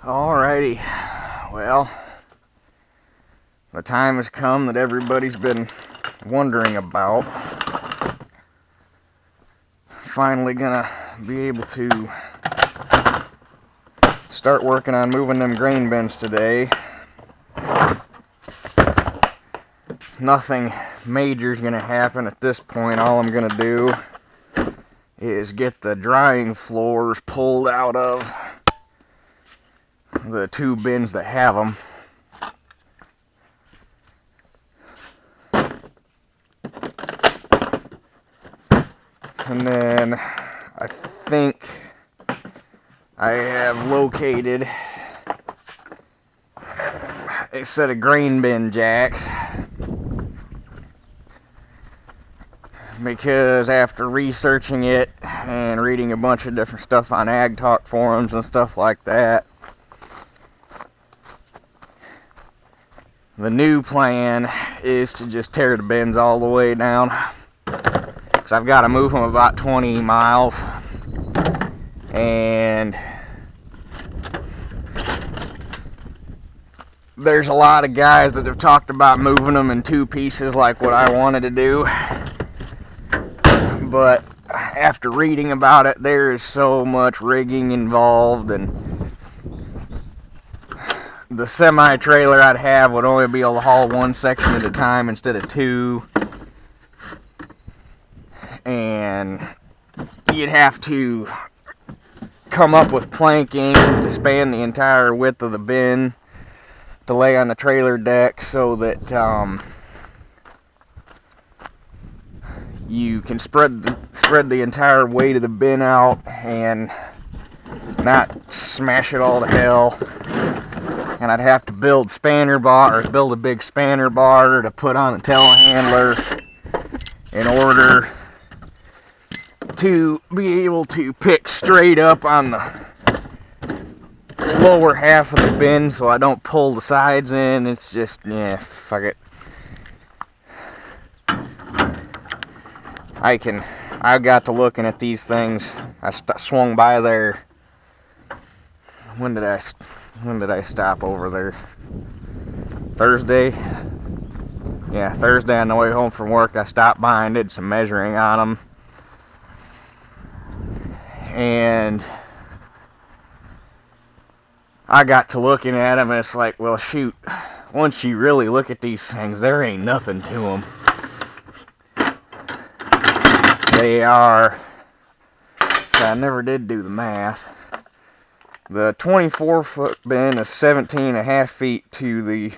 Alrighty, well, the time has come that everybody's been wondering about. Finally gonna be able to start working on moving them grain bins today. Nothing major is gonna happen at this point. All I'm gonna do is get the drying floors pulled out of the two bins that have them. And then I think I have located a set of grain bin jacks, because after researching it and reading a bunch of different stuff on Ag Talk forums and stuff like that, the new plan is to just tear the bins all the way down, because I've got to move them about 20 miles, and there's a lot of guys that have talked about moving them in two pieces like what I wanted to do, but after reading about it, there is so much rigging involved, and the semi-trailer I'd have would only be able to haul one section at a time instead of two, and you'd have to come up with planking to span the entire width of the bin to lay on the trailer deck, so that you can spread the entire weight of the bin out and not smash it all to hell. And I'd have to build a big spanner bar to put on the telehandler in order to be able to pick straight up on the lower half of the bin so I don't pull the sides in. It's just, yeah, fuck it. I got to looking at these things. I swung by there. When did I stop over there? Thursday? Yeah, Thursday on the way home from work, I stopped by and did some measuring on them. And I got to looking at them, and it's like, well, shoot, once you really look at these things, there ain't nothing to them. They are, I never did do the math. The 24-foot bin is 17.5 feet to the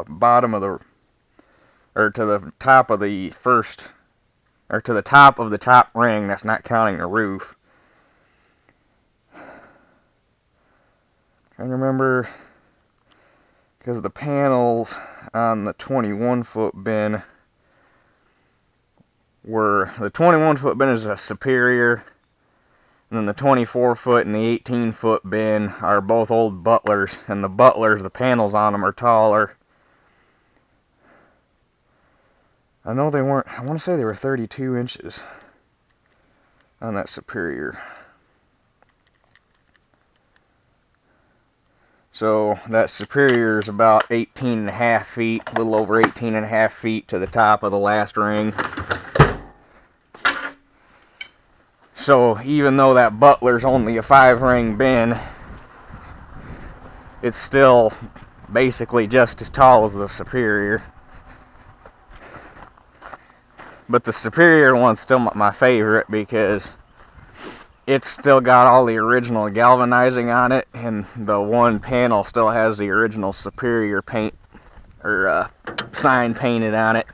bottom of the, or to the top of the first, or to the top of the top ring. That's not counting the roof. I remember, because the panels on the 21-foot bin were, the 21-foot bin is a Superior, and then the 24-foot and the 18-foot bin are both old Butlers, and the Butlers, the panels on them are taller. I know they weren't, I want to say they were 32 inches on that Superior. So that Superior is about 18.5 feet, a little over 18.5 feet to the top of the last ring. So even though that Butler's only a 5-ring bin, it's still basically just as tall as the Superior. But the Superior one's still my favorite because it's still got all the original galvanizing on it, and the one panel still has the original Superior paint or sign painted on it.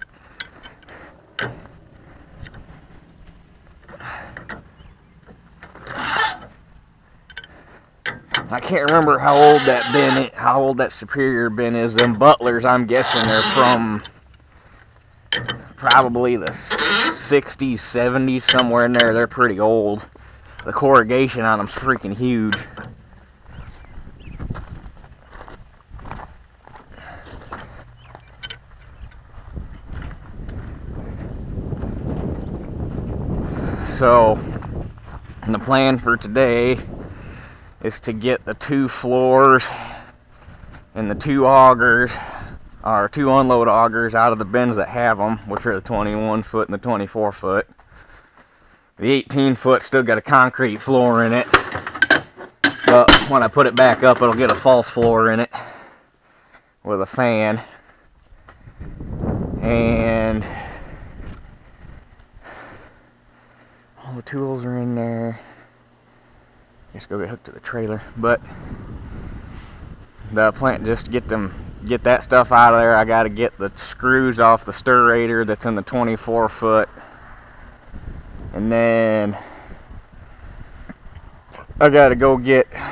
I can't remember how old that Superior bin is. Them Butlers, I'm guessing they're from probably the 60s, 70s, somewhere in there. They're pretty old. The corrugation on them's freaking huge. So, the plan for today is to get the 2 floors and the 2 augers, or 2 unload augers, out of the bins that have them, which are the 21 foot and the 24 foot. The 18 foot still got a concrete floor in it, but when I put it back up, it'll get a false floor in it with a fan. And all the tools are in there. Just go get hooked to the trailer, but the plant, just get that stuff out of there. I got to get the screws off the stirrator that's in the 24 foot, and then I got to go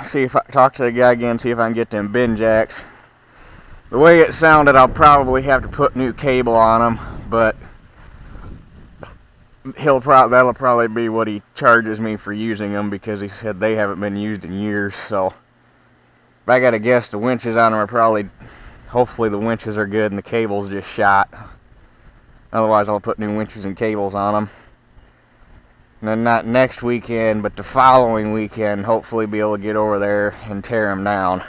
see if I talk to the guy again, see if I can get them bin jacks. The way it sounded, I'll probably have to put new cable on them, but that'll probably be what he charges me for using them, because he said they haven't been used in years. So if I gotta guess, the winches on them are probably, hopefully the winches are good and the cable's just shot. Otherwise I'll put new winches and cables on them. And then not next weekend, but the following weekend, hopefully be able to get over there and tear them down.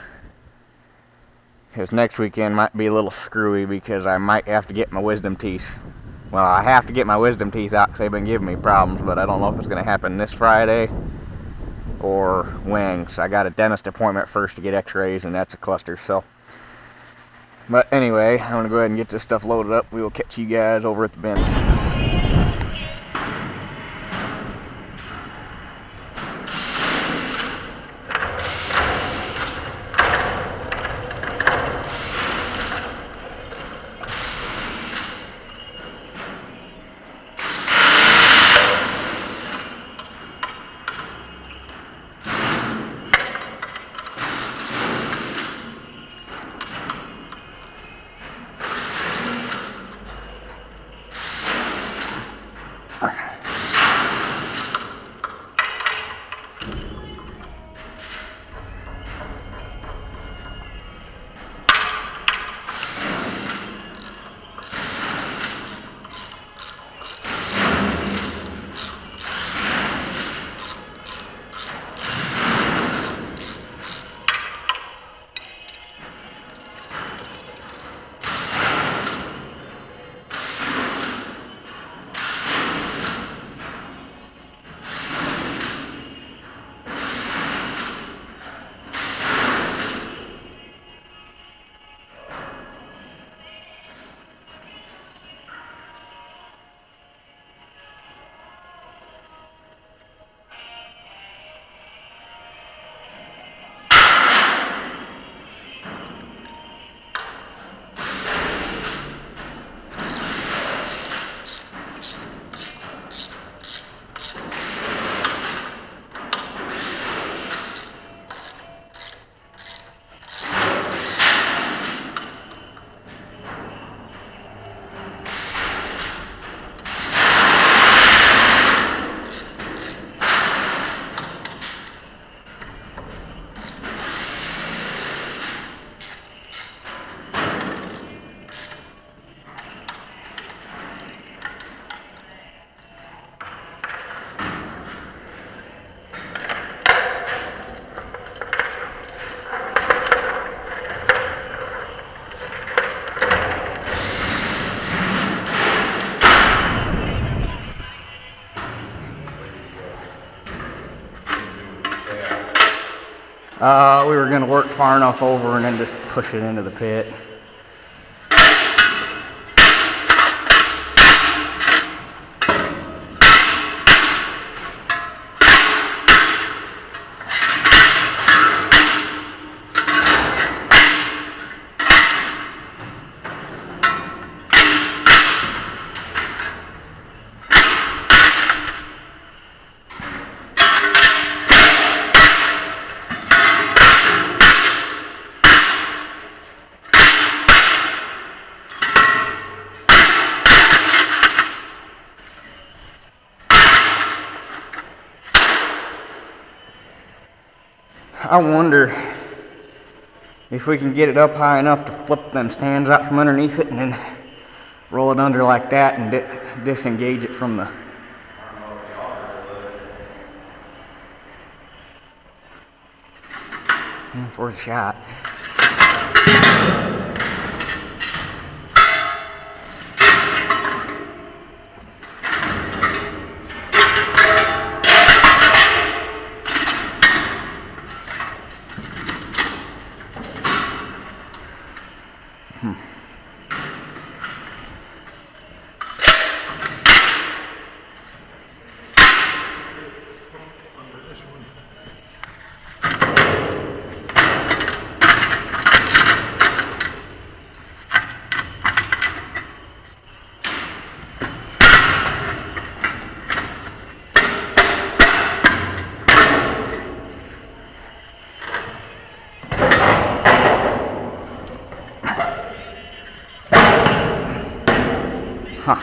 Because next weekend might be a little screwy, because I might have to get my wisdom teeth. Well, I have to get my wisdom teeth out because they've been giving me problems, but I don't know if it's going to happen this Friday or when. So I got a dentist appointment first to get x-rays, and that's a cluster. So, but anyway, I'm going to go ahead and get this stuff loaded up. We will catch you guys over at the bins. We were going to work far enough over and then just push it into the pit. I wonder if we can get it up high enough to flip them stands out from underneath it and then roll it under like that and disengage it from the... It's worth a shot. Huh.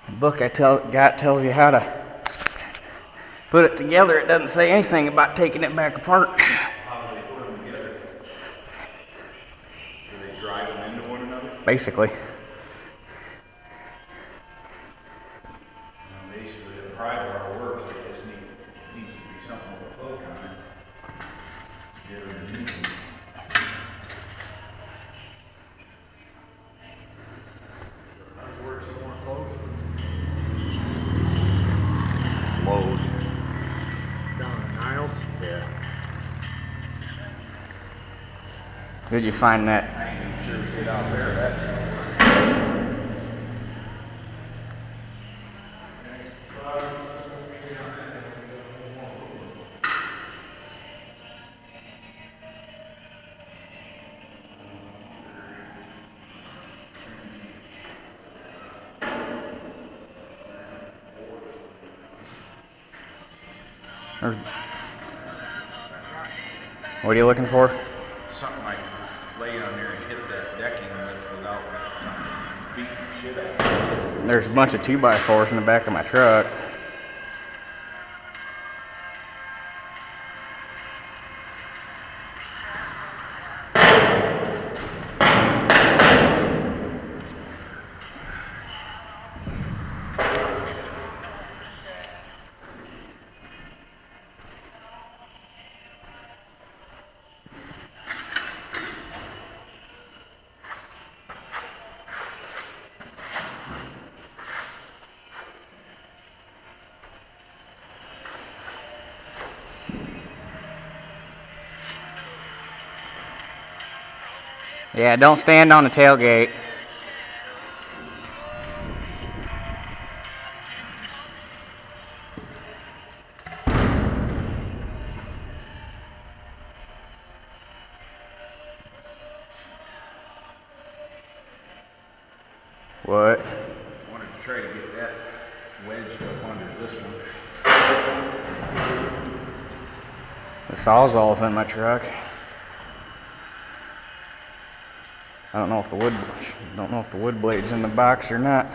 The book I got tells you how to put it together. It doesn't say anything about taking it back apart. How do they put them together? Do they drive them into one another? Basically. Basically, the pry-bar works. It just needs to be something with a hook on it. Get it underneath. How works it more close? Lowe's. Down in Niles? Yeah. Did you find that? I ain't even sure to get out there. That's What are you looking for? something I can lay on there and hit that decking with without beating the shit out of it. There's a bunch of 2x4s in the back of my truck. Yeah, don't stand on the tailgate. What? I wanted to try to get that wedged up under this one. The Sawzall's in my truck. I don't know if the wood blade's in the box or not.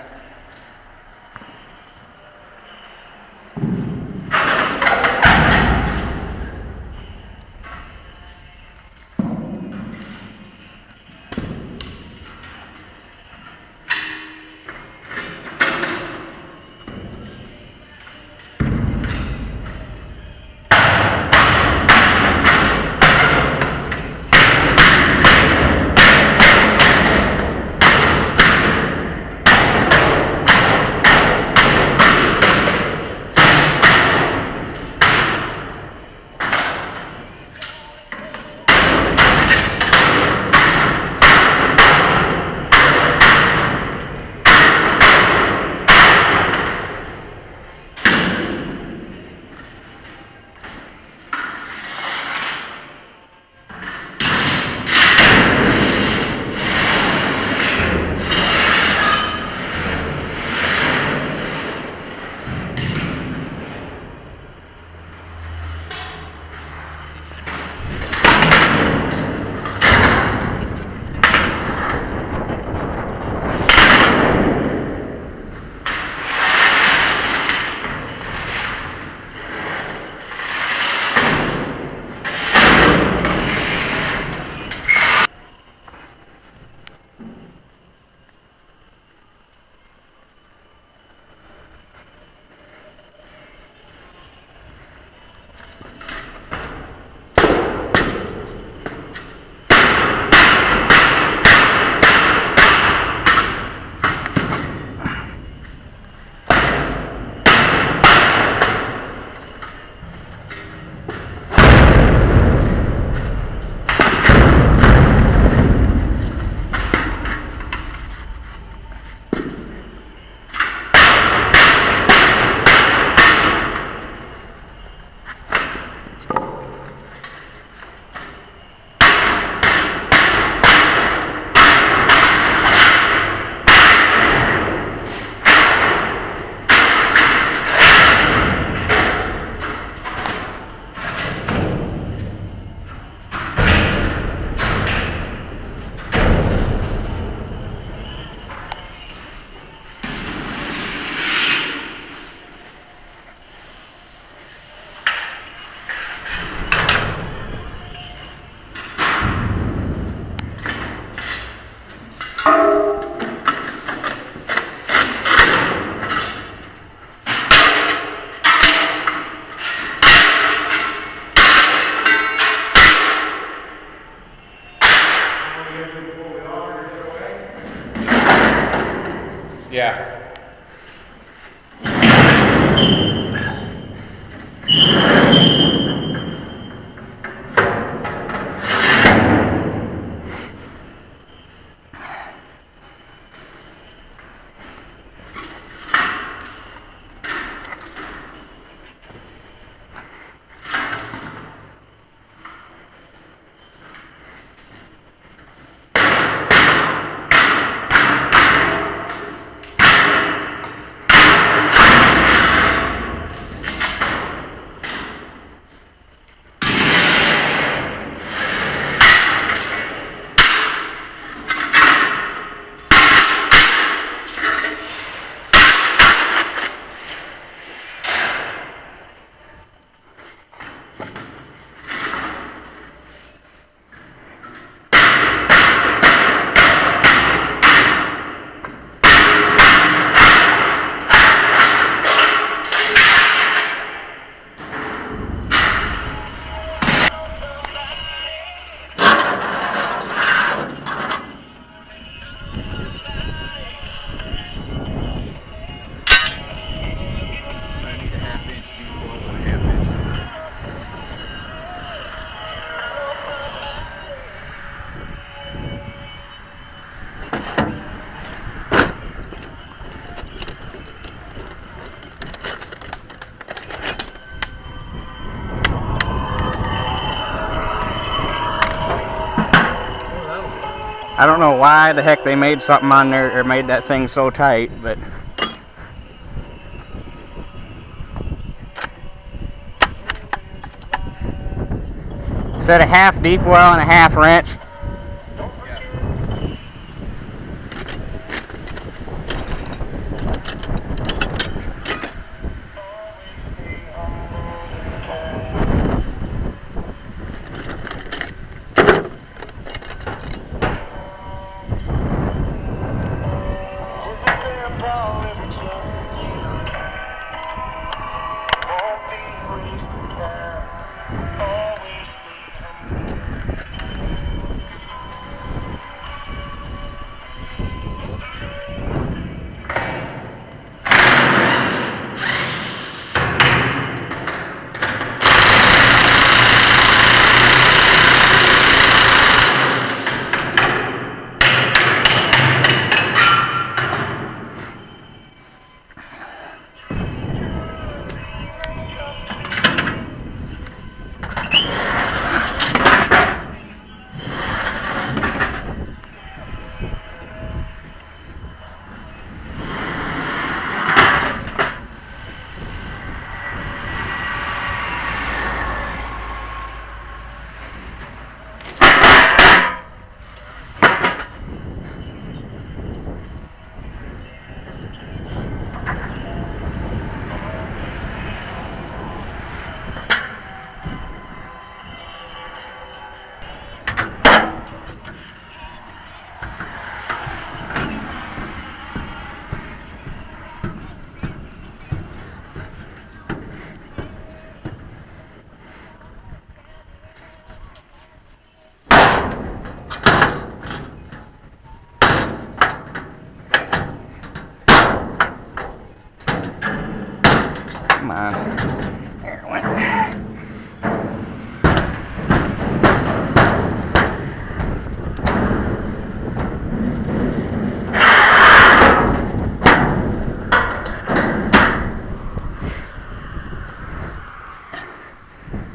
I don't know why the heck they made something on there or made that thing so tight, but set a half deep well and a half wrench. Come on. There it went.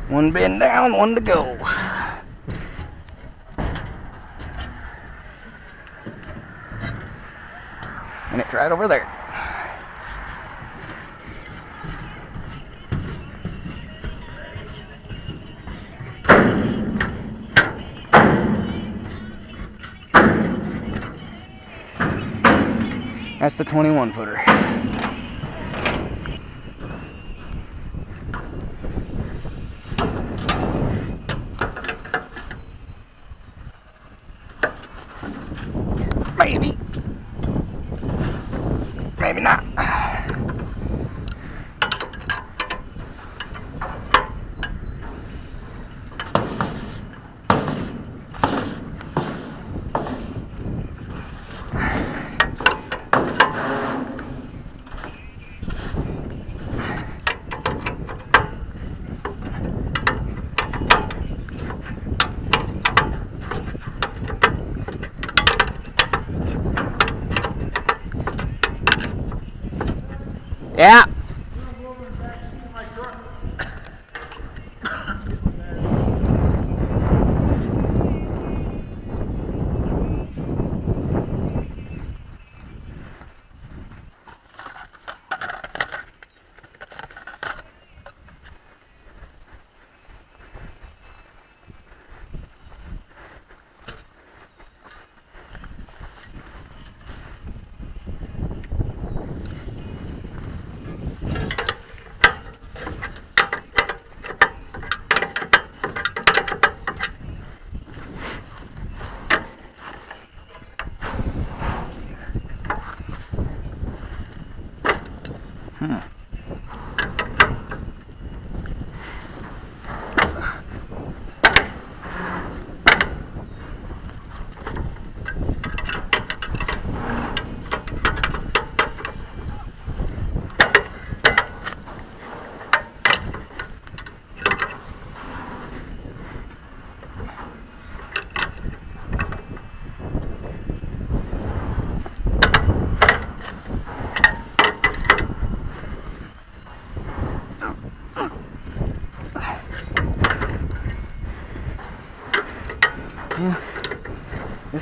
One bend down, one to go. And it's right over there. That's the 21 footer. Maybe. Maybe not. Yeah.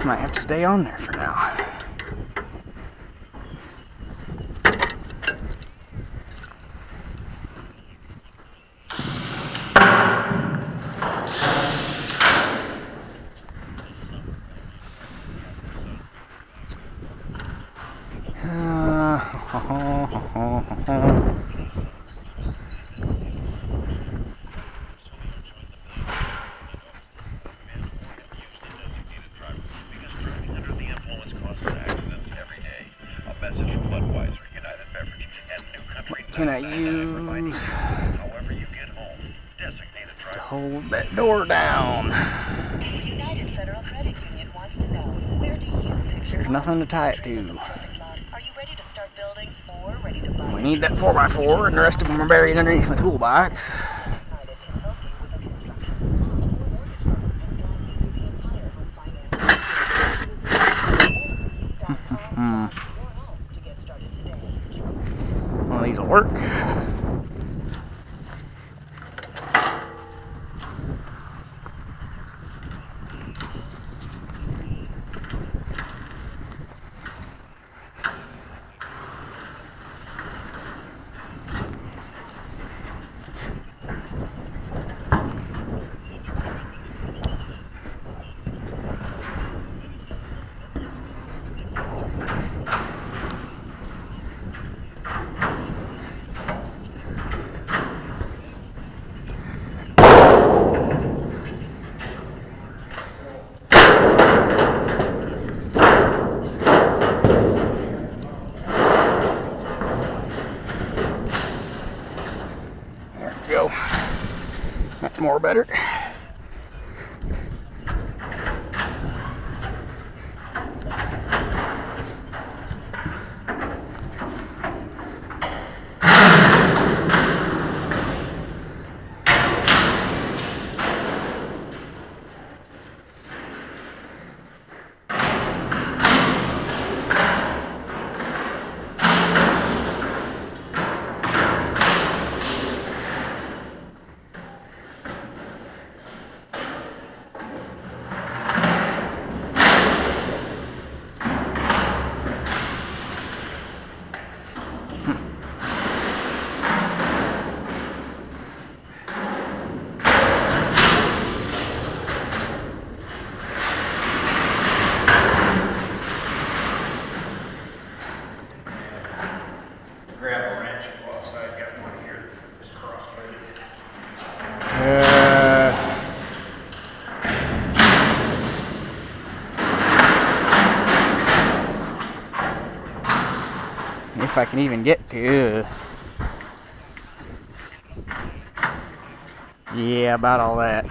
This might have to stay on there for now. Can I use to hold that door down? United Federal Credit Union wants to know, where do you picture There's nothing to tie it to. Are you ready to start building or ready to buy? We need that 4x4 and the rest of them are buried underneath my toolbox. United can help you with a construction loan or mortgage loan and guarantees the entire home finance. To get started today. One of these will work. Go. That's more better. Grab a wrench and go outside. Got one here. Just cross-threaded. If I can even get to. Yeah, about all that.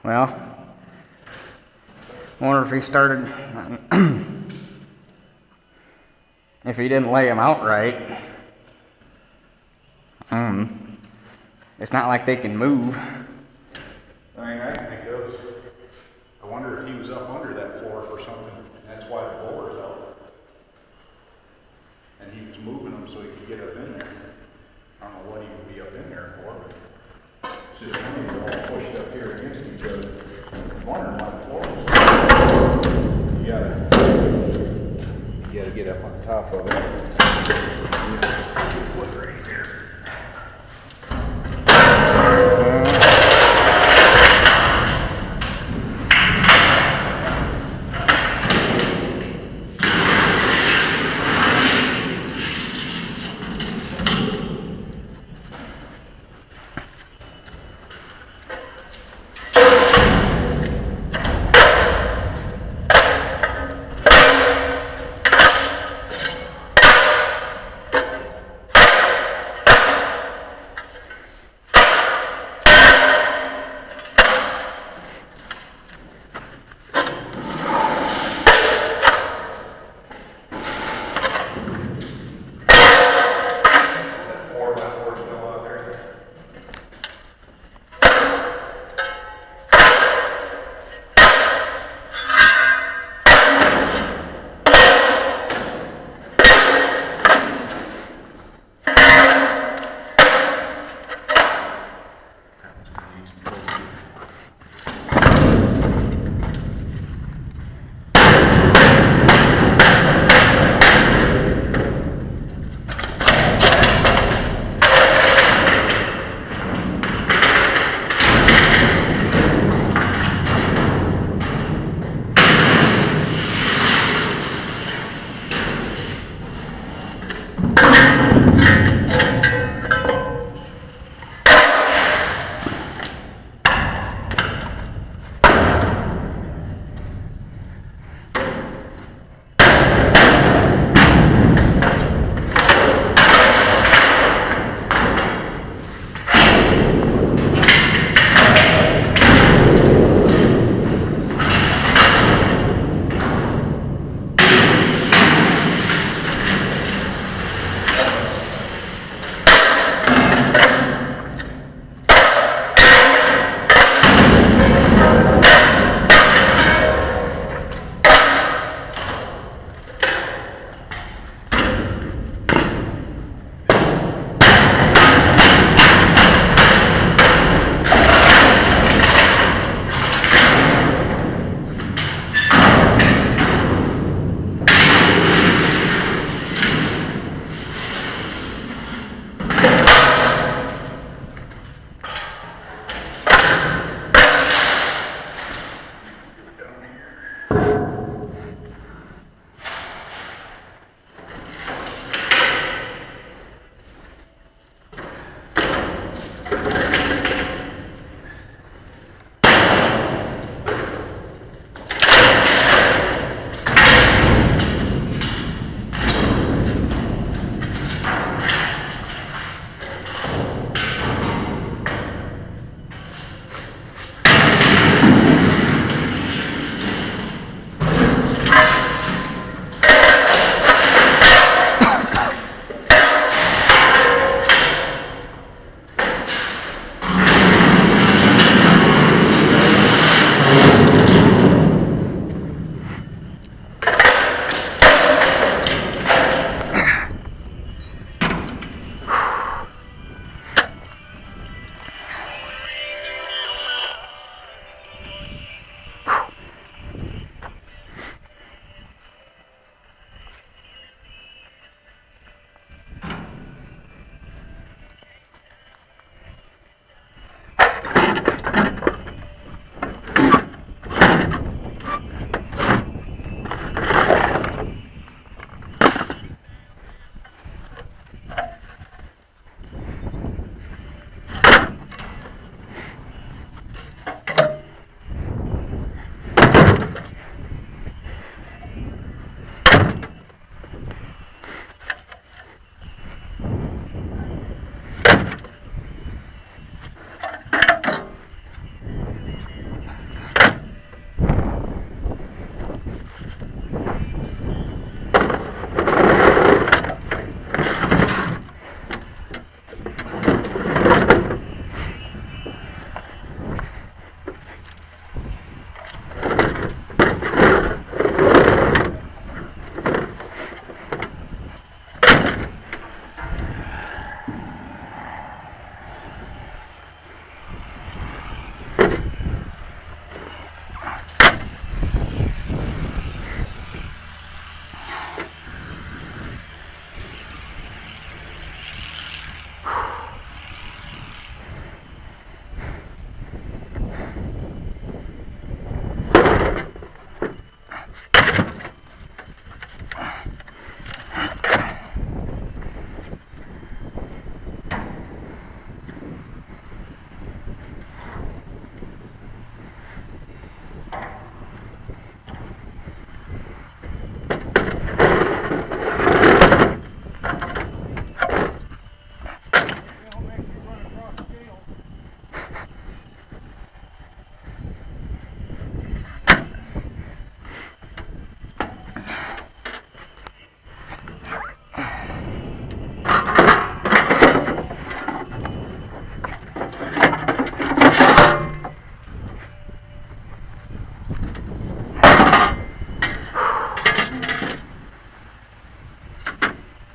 Well, I wonder if he started, if he didn't lay them out right. It's not like they can move. I mean, I think those. I wonder if he was up under that floor for something, and that's why the floor is out. And he was moving them so he could get up in there. I don't know what he would be up in there for, but it's just when they're all pushed up here against each other. I'm wondering why the floor was you gotta get up on top of it. Foot right here.